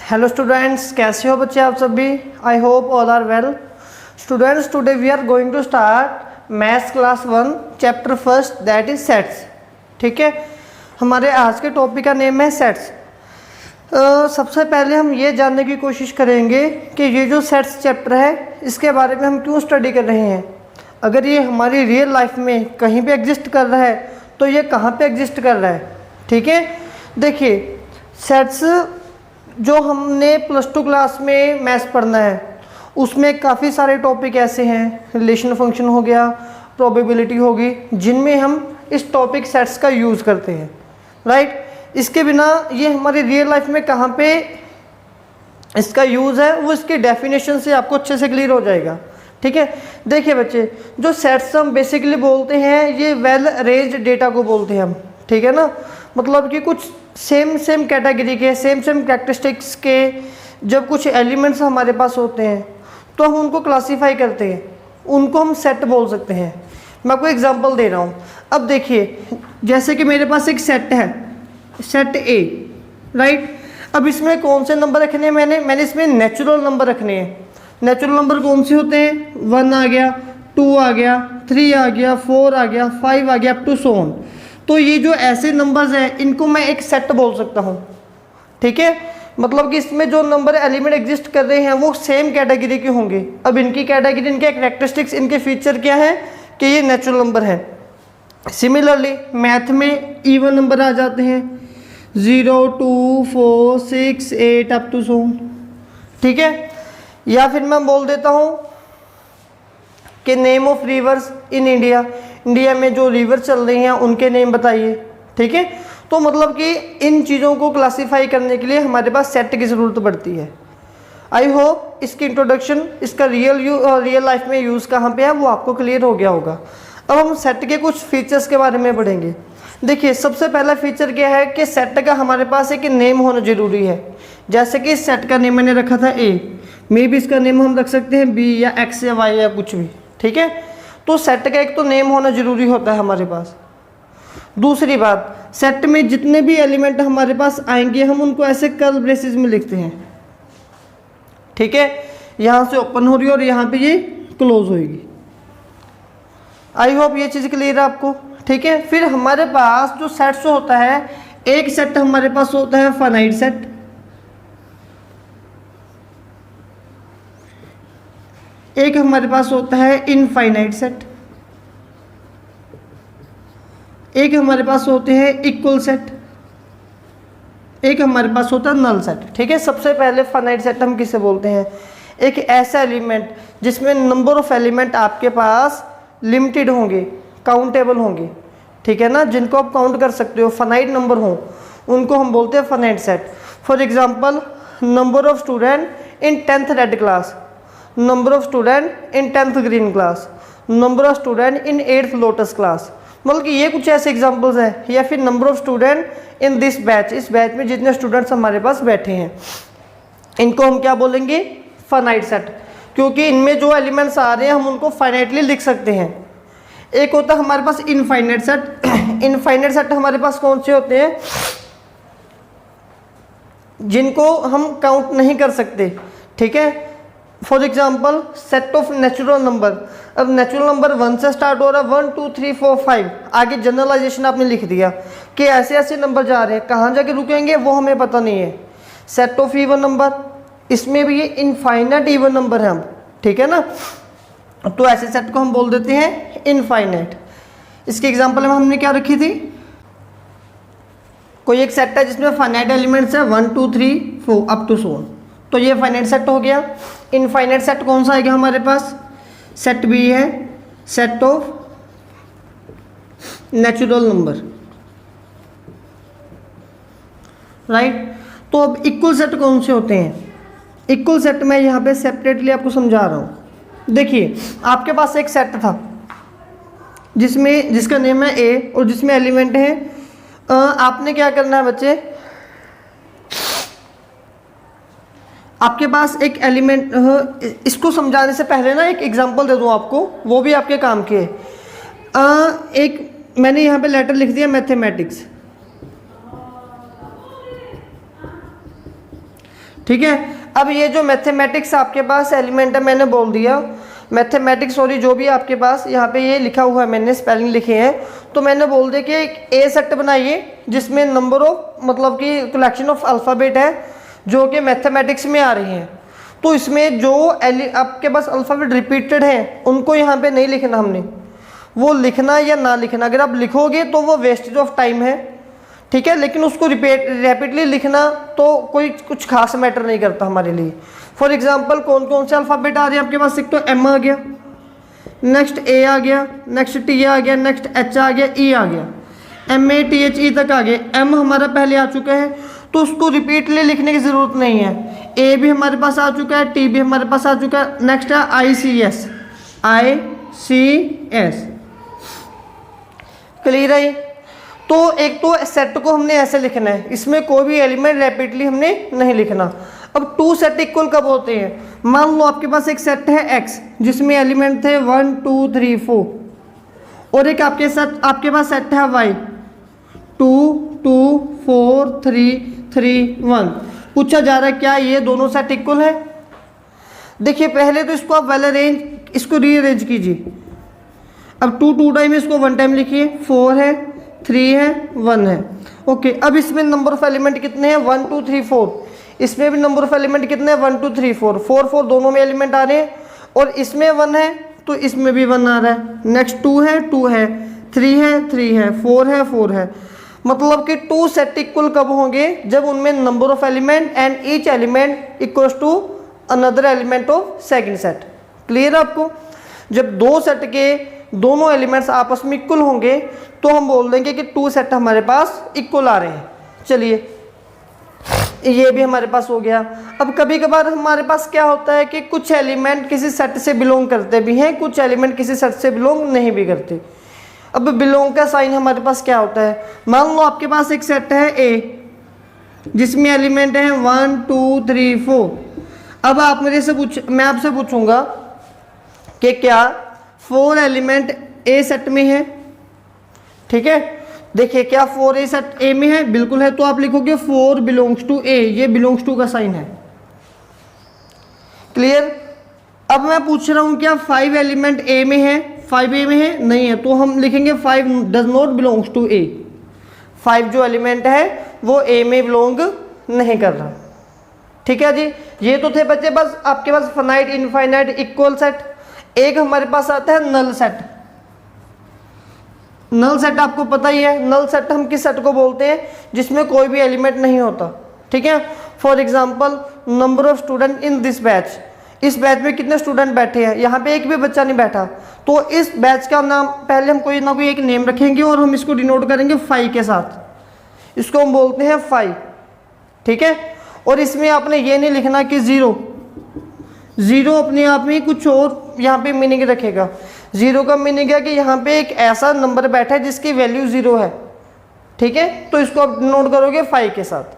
Hello students, कैसे हो बच्चे आप सभी। I hope all are well. Students, today we are going to start maths class 1 chapter first, that is sets. ठीक है, हमारे आज के टॉपिक का नेम है सेट्स। सबसे पहले हम ये जानने की कोशिश करेंगे कि ये जो सेट्स चैप्टर है इसके बारे में हम क्यों स्टडी कर रहे हैं। अगर ये हमारी रियल लाइफ में कहीं पे एग्जिस्ट कर रहा है तो ये कहाँ पे एग्जिस्ट कर रहा है। ठीक है, देखिए सेट्स जो हमने +2 क्लास में मैथ्स पढ़ना है उसमें काफ़ी सारे टॉपिक ऐसे हैं, रिलेशन फंक्शन हो गया, प्रोबेबिलिटी होगी, जिनमें हम इस टॉपिक सेट्स का यूज़ करते हैं। राइट, इसके बिना ये हमारी रियल लाइफ में कहाँ पे इसका यूज़ है वो इसकी डेफिनेशन से आपको अच्छे से क्लियर हो जाएगा। ठीक है, देखिए बच्चे, जो सेट्स हम बेसिकली बोलते हैं ये वेल अरेंज्ड डेटा को बोलते हैं हम। ठीक है ना, मतलब कि कुछ सेम कैटेगरी के सेम कैरेक्टरिस्टिक्स के जब कुछ एलिमेंट्स हमारे पास होते हैं तो हम उनको क्लासीफाई करते हैं, उनको हम सेट बोल सकते हैं। मैं आपको एग्जांपल दे रहा हूँ। अब देखिए, जैसे कि मेरे पास एक सेट है, सेट ए। राइट, अब इसमें कौन से नंबर रखने हैं, मैंने इसमें नेचुरल नंबर रखने हैं। नेचुरल नंबर कौन से होते हैं, 1 आ गया, 2 आ गया, 3 आ गया, 4 आ गया, 5 आ गया, अप टू सो ऑन। तो ये जो ऐसे नंबर्स हैं इनको मैं एक सेट बोल सकता हूँ। ठीक है, मतलब कि इसमें जो नंबर एलिमेंट एग्जिस्ट कर रहे हैं वो सेम कैटेगरी के होंगे। अब इनकी कैटेगरी, इनके कैरेक्टरिस्टिक्स, इनके फीचर क्या है कि ये नेचुरल नंबर है। सिमिलरली मैथ में इवन नंबर आ जाते हैं, 0, 2, 4, 6, 8 अप टू सो। ठीक है, या फिर मैं बोल देता हूँ कि name of reverse in India, India में जो रिवर चल रही हैं उनके नेम बताइए। ठीक है, तो मतलब कि इन चीज़ों को क्लासीफाई करने के लिए हमारे पास सेट की ज़रूरत पड़ती है। आई होप इसकी इंट्रोडक्शन, इसका रियल लाइफ में यूज़ कहाँ पे है वो आपको क्लियर हो गया होगा। अब हम सेट के कुछ फीचर्स के बारे में पढ़ेंगे। देखिए, सबसे पहला फीचर क्या है कि सेट का हमारे पास एक नेम होना ज़रूरी है। जैसे कि इस सेट का नेम मैंने रखा था ए, मे भी इसका नेम हम रख सकते हैं बी या एक्स या वाई या कुछ भी। ठीक है, तो सेट का एक तो नेम होना ज़रूरी होता है हमारे पास। दूसरी बात, सेट में जितने भी एलिमेंट हमारे पास आएंगे हम उनको ऐसे कर्ल ब्रेसेस में लिखते हैं। ठीक है, यहाँ से ओपन हो रही है और यहाँ पे ये क्लोज होगी। आई होप ये चीज़ क्लियर है आपको। ठीक है, फिर हमारे पास जो सेट्स होता है, एक सेट हमारे पास होता है फाइनाइट सेट, एक हमारे पास होता है इनफाइनाइट सेट, एक हमारे पास होते हैं इक्वल सेट, एक हमारे पास होता है नल सेट। ठीक है, सबसे पहले फाइनाइट सेट हम किसे बोलते हैं, एक ऐसा एलिमेंट जिसमें नंबर ऑफ एलिमेंट आपके पास लिमिटेड होंगे, काउंटेबल होंगे। ठीक है ना, जिनको आप काउंट कर सकते हो, फाइनाइट नंबर हो, उनको हम बोलते हैं finite set. For example, number of student in 10th red class, number of student in 10th green class, number of student in 8th lotus class. मतलब कि ये कुछ ऐसे एग्जांपल्स हैं। या फिर number of student in this batch, इस batch में जितने स्टूडेंट्स हमारे पास बैठे हैं, इनको हम क्या बोलेंगे, फाइनाइट सेट, क्योंकि इनमें जो एलिमेंट्स आ रहे हैं हम उनको फाइनाइटली लिख सकते हैं। एक होता है हमारे पास इनफाइनाइट सेट। इनफाइनाइट सेट हमारे पास कौन से होते हैं, जिनको हम काउंट नहीं कर सकते। ठीक है, for example set of natural number. अब नेचुरल नंबर 1 से स्टार्ट हो रहा है, 1, 2, 3, 4, 5, आगे जनरलाइजेशन आपने लिख दिया कि ऐसे ऐसे नंबर जा रहे हैं, कहाँ जाके रुकेंगे वो हमें पता नहीं है। सेट ऑफ इवन नंबर, इसमें भी ये इनफाइनाइट इवन नंबर है हम। ठीक है ना, तो ऐसे सेट को हम बोल देते हैं इनफाइनाइट। इसकी एग्जाम्पल में हमने क्या रखी थी, कोई एक सेट है जिसमें फाइनाइट एलिमेंट्स है 1, 2, 3, 4 अप टू सो ऑन, तो ये फाइनाइट सेट हो गया। इनफाइनाइट सेट कौन सा आएगा हमारे पास, सेट बी है, set of natural number. Right, तो अब इक्वल सेट कौन से होते हैं, इक्वल सेट मैं यहाँ पे सेपरेटली आपको समझा रहा हूँ। देखिए, आपके पास एक सेट था जिसका नेम है ए और जिसमें एलिमेंट है, आपने क्या करना है बच्चे, आपके पास एक एलिमेंट, इसको समझाने से पहले ना एक एग्जांपल दे दूं आपको, वो भी आपके काम के है। एक मैंने यहाँ पे लेटर लिख दिया मैथमेटिक्स। ठीक है। अब ये जो मैथमेटिक्स आपके पास एलिमेंट है, मैंने बोल दिया मैथमेटिक्स, सॉरी जो भी आपके पास यहाँ पे ये लिखा हुआ है, मैंने स्पेलिंग लिखे हैं, तो मैंने बोल दिया कि एक ए सेट बनाइए जिसमें नंबर ऑफ मतलब कि कलेक्शन ऑफ अल्फ़ाबेट है जो कि मैथमेटिक्स में आ रही हैं। तो इसमें जो आपके पास अल्फ़ाबेट रिपीटेड हैं उनको यहाँ पे नहीं लिखना हमने, वो लिखना या ना लिखना, अगर आप लिखोगे तो वो वेस्टेज ऑफ टाइम है, ठीक है, लेकिन उसको रैपिडली लिखना तो कोई कुछ खास मैटर नहीं करता हमारे लिए। फॉर एग्जांपल कौन कौन से अल्फ़ाबेट आ रहे हैं आपके पास, एक तो एम आ गया, नेक्स्ट ए आ गया, नेक्स्ट टी आ गया, नेक्स्ट एच आ गया, ई आ गया, M A T H E तक आ गया। एम हमारा पहले आ चुका है तो उसको रिपीटली लिखने की ज़रूरत नहीं है। ए भी हमारे पास आ चुका है, टी भी हमारे पास आ चुका है, नेक्स्ट है आई सी एस, आई सी एस, क्लियर है। तो एक तो सेट को हमने ऐसे लिखना है, इसमें कोई भी एलिमेंट रैपिडली हमने नहीं लिखना। अब टू सेट इक्वल कब होते हैं, मान लो आपके पास एक सेट है एक्स जिसमें एलिमेंट थे 1 2 3 4, और एक आपके पास सेट है वाई 2 2 4 3 3 1। पूछा जा रहा है क्या ये दोनों सेट इक्वल है। देखिए पहले तो इसको आप वेल अरेंज, इसको रीअरेंज कीजिए। अब 2 टाइम इसको 1 टाइम लिखिए, 4 है, 3 है, 1 है, ओके। अब इसमें नंबर ऑफ एलिमेंट कितने हैं, 1 2 3 4, इसमें भी नंबर ऑफ एलिमेंट कितने हैं, 1 2 3 4 4 4 दोनों में एलिमेंट आ रहे हैं, और इसमें 1 है तो इसमें भी 1 आ रहा है, नेक्स्ट 2 है 2 है, 3 है 3 है, 4 है 4 है। मतलब कि टू सेट इक्वल कब होंगे, जब उनमें number of element and each element equals to another element of second set. Clear है आपको। जब दो सेट के दोनों एलिमेंट्स आपस में इक्वल होंगे तो हम बोल देंगे कि टू सेट हमारे पास इक्वल आ रहे हैं। चलिए ये भी हमारे पास हो गया। अब कभी कभार हमारे पास क्या होता है कि कुछ एलिमेंट किसी सेट से बिलोंग करते भी हैं, कुछ एलिमेंट किसी सेट से बिलोंग नहीं भी करते। अब बिलोंग का साइन हमारे पास क्या होता है, मान लो आपके पास एक सेट है ए जिसमें एलिमेंट है 1 2 3 4। अब आप मेरे से मैं आपसे पूछूंगा कि क्या 4 एलिमेंट ए सेट में है, ठीक है। देखिए क्या 4 ए सेट ए में है, बिल्कुल है, तो आप लिखोगे 4 बिलोंग्स टू ए, ये बिलोंग्स टू का साइन है। क्लियर। अब मैं पूछ रहा हूं क्या 5 एलिमेंट ए में है, 5 ए में है, नहीं है, तो हम लिखेंगे 5 डज नॉट बिलोंग्स टू ए। 5 जो एलिमेंट है वो ए में बिलोंग नहीं कर रहा, ठीक है जी। ये तो थे बच्चे बस आपके पास फाइनाइट, इनफाइनाइट, इक्वल सेट। एक हमारे पास आता है नल सेट। नल सेट आपको पता ही है, नल सेट हम किस सेट को बोलते हैं, जिसमें कोई भी एलिमेंट नहीं होता, ठीक है। For example number of student in this batch, इस बैच में कितने स्टूडेंट बैठे हैं, यहाँ पे एक भी बच्चा नहीं बैठा, तो इस बैच का नाम पहले हम कोई ना कोई एक नेम रखेंगे और हम इसको डिनोट करेंगे 5 के साथ, इसको हम बोलते हैं 5, ठीक है। और इसमें आपने ये नहीं लिखना कि 0, 0 अपने आप में कुछ और यहाँ पे मीनिंग रखेगा। 0 का मीनिंग है कि यहाँ पे एक ऐसा नंबर बैठा है जिसकी वैल्यू 0 है, ठीक है, तो इसको आप नोट करोगे 5 के साथ।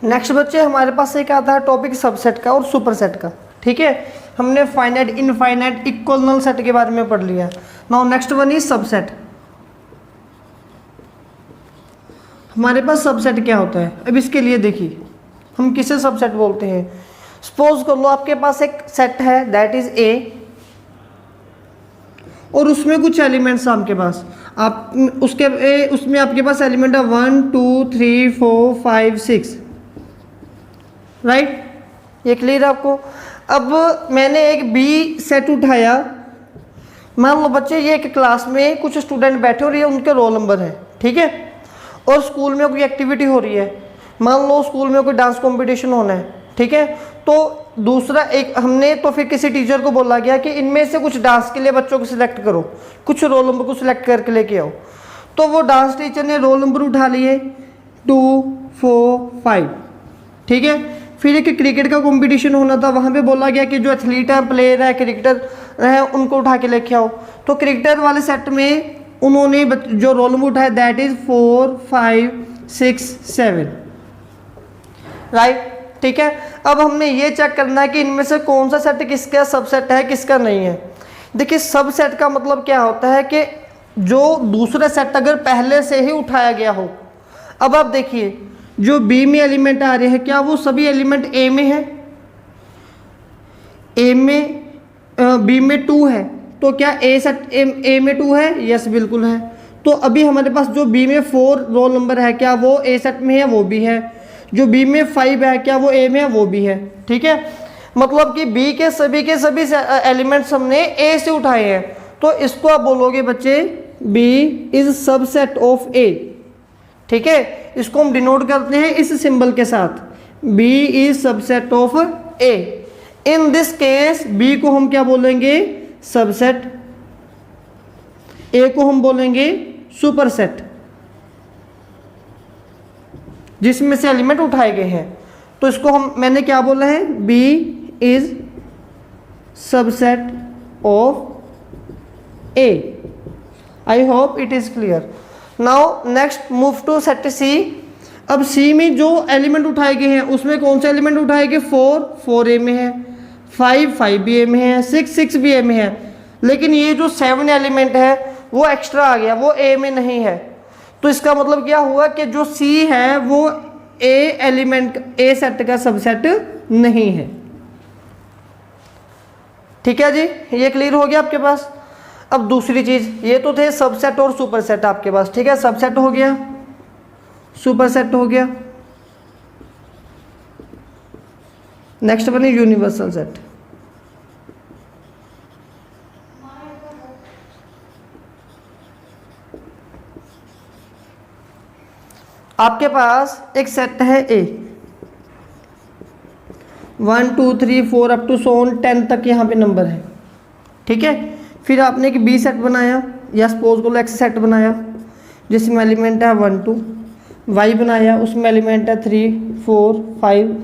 नेक्स्ट बच्चे हमारे पास एक आता है टॉपिक सबसेट का और सुपरसेट का, ठीक है। हमने finite, infinite, equal, null set के बारे में पढ़ लिया। Now next one is subset. हमारे पास सबसेट क्या होता है, अब इसके लिए देखिए हम किसे सबसेट बोलते हैं। सपोज कर लो आपके पास एक सेट है दैट इज ए, और उसमें कुछ एलिमेंट्स हैं आपके पास, आप उसमें आपके पास एलिमेंट है 1 2 3 4 5 6, राइट। ये क्लियर है आपको। अब मैंने एक बी सेट उठाया, मान लो बच्चे ये एक क्लास में कुछ स्टूडेंट बैठे और ये उनके रोल नंबर है, ठीक है, और स्कूल में कोई एक्टिविटी हो रही है, मान लो स्कूल में कोई डांस कंपटीशन होना है, ठीक है। तो दूसरा एक हमने तो फिर किसी टीचर को बोला गया कि इनमें से कुछ डांस के लिए बच्चों को सिलेक्ट करो, कुछ रोल नंबर को सिलेक्ट करके लेके आओ। तो वो डांस टीचर ने रोल नंबर उठा लिए 2 4 5, ठीक है। फिर एक क्रिकेट का कंपटीशन होना था, वहाँ पे बोला गया कि जो एथलीट है, प्लेयर है, क्रिकेटर है, उनको उठा के लेके आओ। तो क्रिकेटर वाले सेट में उन्होंने जो रोल नंबर उठाया दैट इज 4 5 6 7, राइट, ठीक है। अब हमने ये चेक करना है कि इनमें से कौन सा सेट किसका सबसेट है, किसका नहीं है। देखिए सबसेट का मतलब क्या होता है कि जो दूसरा सेट अगर पहले से ही उठाया गया हो। अब आप देखिए जो बी में एलिमेंट आ रहे हैं क्या वो सभी एलिमेंट ए में है? ए में बी में 2 है तो क्या ए सेट ए में 2 है? यस बिल्कुल है। तो अभी हमारे पास जो बी में 4 रोल नंबर है क्या वो ए सेट में है? वो भी है। जो बी में 5 है क्या वो ए में है? वो भी है। ठीक है, मतलब कि बी के सभी एलिमेंट्स हमने ए से उठाए हैं। तो इसको आप बोलोगे बच्चे बी इज सबसेट ऑफ ए। ठीक है, इसको हम डिनोट करते हैं इस सिंबल के साथ, B is subset of A. In this case B को हम क्या बोलेंगे? सबसेट। ए को हम बोलेंगे सुपरसेट, जिसमें से एलिमेंट उठाए गए हैं। तो इसको मैंने क्या बोला है? B is subset of A. I hope it is clear. Now next move to set C. अब सी में जो एलिमेंट उठाए गए हैं उसमें कौन से एलिमेंट उठाए गए? 4 ए में है, 5 भी ए में है, 6 भी ए में है। लेकिन ये जो 7 एलिमेंट है वो एक्स्ट्रा आ गया, वो ए में नहीं है। तो इसका मतलब क्या हुआ कि जो सी है वो ए एलिमेंट ए सेट का सबसेट नहीं है। ठीक है जी, ये क्लियर हो गया आपके पास। अब दूसरी चीज, ये तो थे सबसेट और सुपरसेट आपके पास। ठीक है, सबसेट हो गया, सुपरसेट हो गया। नेक्स्ट बने यूनिवर्सल सेट। आपके पास एक सेट है ए, 1 2 3 4 अप टू 10 तक यहाँ पे नंबर है। ठीक है, फिर आपने एक बी सेट बनाया या सपोज को एक्स सेट बनाया जिसमें एलिमेंट है 1 2, वाई बनाया उसमें एलिमेंट है 3 4 5,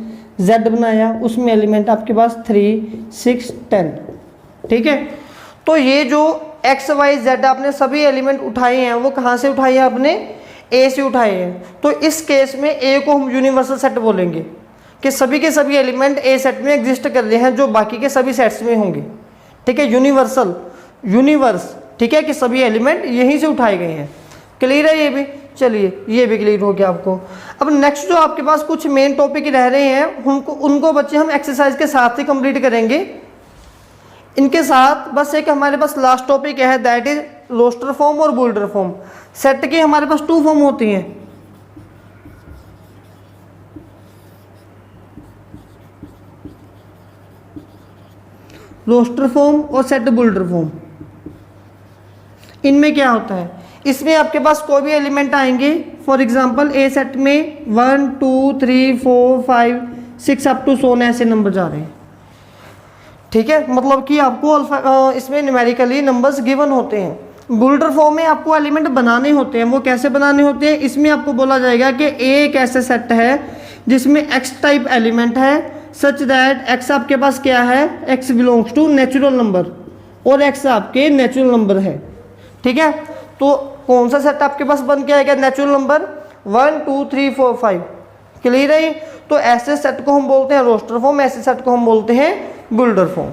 जेड बनाया उसमें एलिमेंट आपके पास 3 6 10। ठीक है, तो ये जो एक्स वाई जेड आपने सभी एलिमेंट उठाए हैं वो कहाँ से उठाए हैं? आपने ए से उठाए हैं। तो इस केस में ए को हम यूनिवर्सल सेट बोलेंगे कि सभी के सभी एलिमेंट ए सेट में एग्जिस्ट कर रहे हैं जो बाकी के सभी सेट्स में होंगे। ठीक है, यूनिवर्सल, यूनिवर्स। ठीक है, कि सभी एलिमेंट यहीं से उठाए गए हैं। क्लियर है ये भी? चलिए ये भी क्लियर हो गया आपको। अब नेक्स्ट जो आपके पास कुछ मेन टॉपिक रह रहे हैं उनको बच्चे हम एक्सरसाइज के साथ ही कंप्लीट करेंगे। इनके साथ बस एक हमारे पास लास्ट टॉपिक है, दैट इज रोस्टर फॉर्म और बुल्डर फॉर्म। सेट के हमारे पास 2 फॉर्म होती हैं, रोस्टर फॉर्म और सेट बुल्डर फॉर्म। इनमें क्या होता है? इसमें आपके पास कोई भी एलिमेंट आएंगे, फॉर एग्जांपल ए सेट में 1 2 3 4 5 6 अप टू 100 ऐसे नंबर जा रहे हैं। ठीक है, मतलब कि आपको अल्फा इसमें न्यूमेरिकली नंबर्स गिवन होते हैं। बुल्डर फॉर्म में आपको एलिमेंट बनाने होते हैं। वो कैसे बनाने होते हैं? इसमें आपको बोला जाएगा कि ए एक ऐसे सेट है जिसमें एक्स टाइप एलिमेंट है सच दैट एक्स आपके पास क्या है? X belongs to natural number और एक्स आपके नेचुरल नंबर है। ठीक है, तो कौन सा सेट आपके पास बन के आएगा? Natural number 1 2 3 4 5। क्लियर है? तो ऐसे सेट को हम बोलते हैं रोस्टर फॉर्म, ऐसे सेट को हम बोलते हैं बुल्डर फॉर्म।